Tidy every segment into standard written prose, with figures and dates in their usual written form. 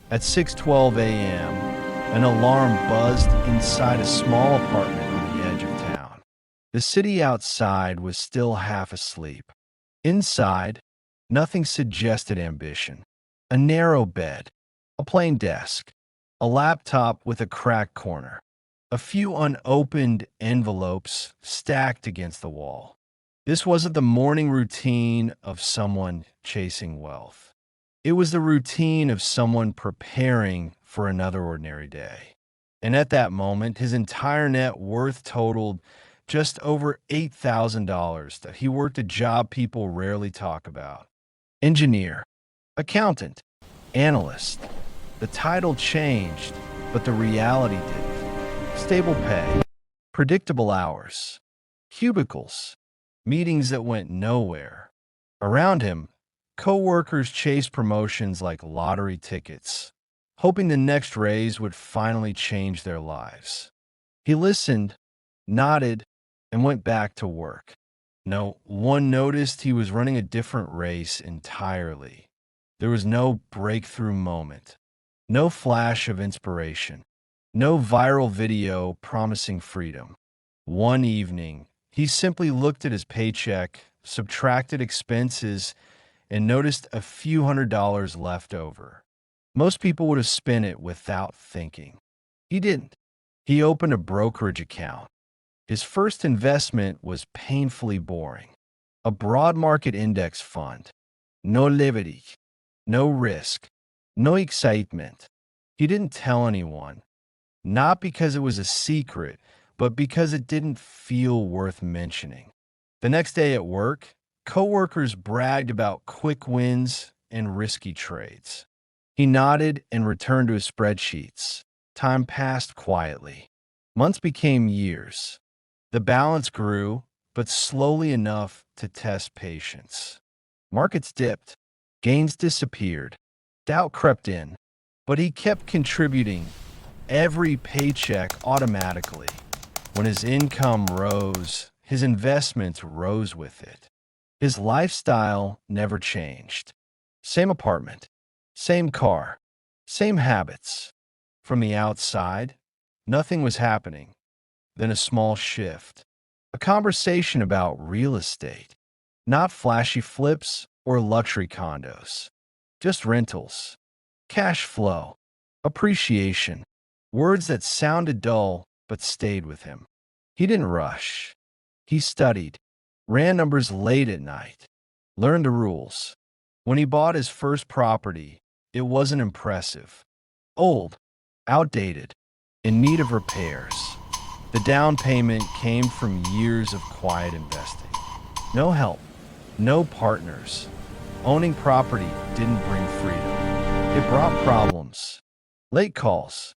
At 6:12 a.m., an alarm buzzed inside a small apartment on the edge of town. The city outside was still half asleep. Inside, nothing suggested ambition. A narrow bed, a plain desk, a laptop with a cracked corner, a few unopened envelopes stacked against the wall. This wasn't the morning routine of someone chasing wealth. It was the routine of someone preparing for another ordinary day. And at that moment, his entire net worth totaled just over $8,000 that he worked a job people rarely talk about. Engineer, accountant, analyst. The title changed, but the reality didn't. Stable pay, predictable hours, cubicles, meetings that went nowhere. Around him, coworkers chased promotions like lottery tickets, hoping the next raise would finally change their lives. He listened, nodded, and went back to work. No one noticed he was running a different race entirely. There was no breakthrough moment, no flash of inspiration, no viral video promising freedom. One evening, he simply looked at his paycheck, subtracted expenses, and noticed a few $100s left over. Most people would have spent it without thinking. He didn't. He opened a brokerage account. His first investment was painfully boring. A broad market index fund. No leverage, no risk, no excitement. He didn't tell anyone, not because it was a secret, but because it didn't feel worth mentioning. The next day at work, coworkers bragged about quick wins and risky trades. He nodded and returned to his spreadsheets. Time passed quietly. Months became years. The balance grew, but slowly enough to test patience. Markets dipped. Gains disappeared. Doubt crept in. But he kept contributing every paycheck automatically. When his income rose, his investments rose with it. His lifestyle never changed. Same apartment, same car, same habits. From the outside, nothing was happening. Then a small shift. A conversation about real estate. Not flashy flips or luxury condos. Just rentals. Cash flow. Appreciation. Words that sounded dull but stayed with him. He didn't rush. He studied. Ran numbers late at night. Learned the rules. When he bought his first property, it wasn't impressive. Old. Outdated. In need of repairs. The down payment came from years of quiet investing. No help, no partners. Owning property didn't bring freedom. It brought problems. Late calls,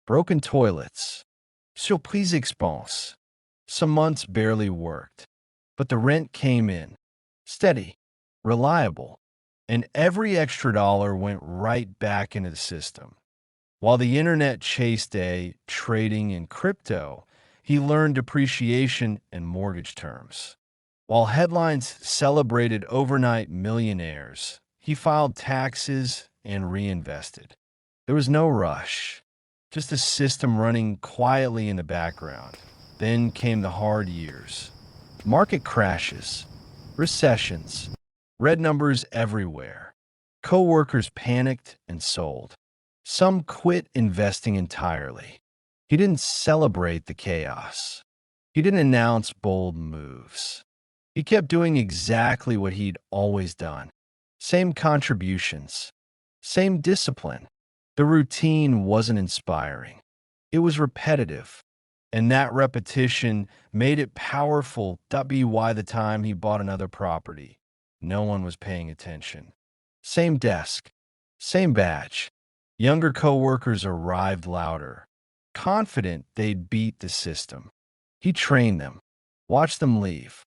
broken toilets, surprise expense. Some months barely worked, but the rent came in. Steady, reliable, and every extra dollar went right back into the system. While the internet chased trading in crypto, he learned depreciation and mortgage terms. While headlines celebrated overnight millionaires, he filed taxes and reinvested. There was no rush, just a system running quietly in the background. Then came the hard years. Market crashes, recessions, red numbers everywhere. Coworkers panicked and sold. Some quit investing entirely. He didn't celebrate the chaos. He didn't announce bold moves. He kept doing exactly what he'd always done. Same contributions, same discipline. The routine wasn't inspiring. It was repetitive. And that repetition made it powerful. By the time he bought another property, no one was paying attention. Same desk, same badge. Younger coworkers arrived louder, confident they'd beat the system. He trained them, watched them leave,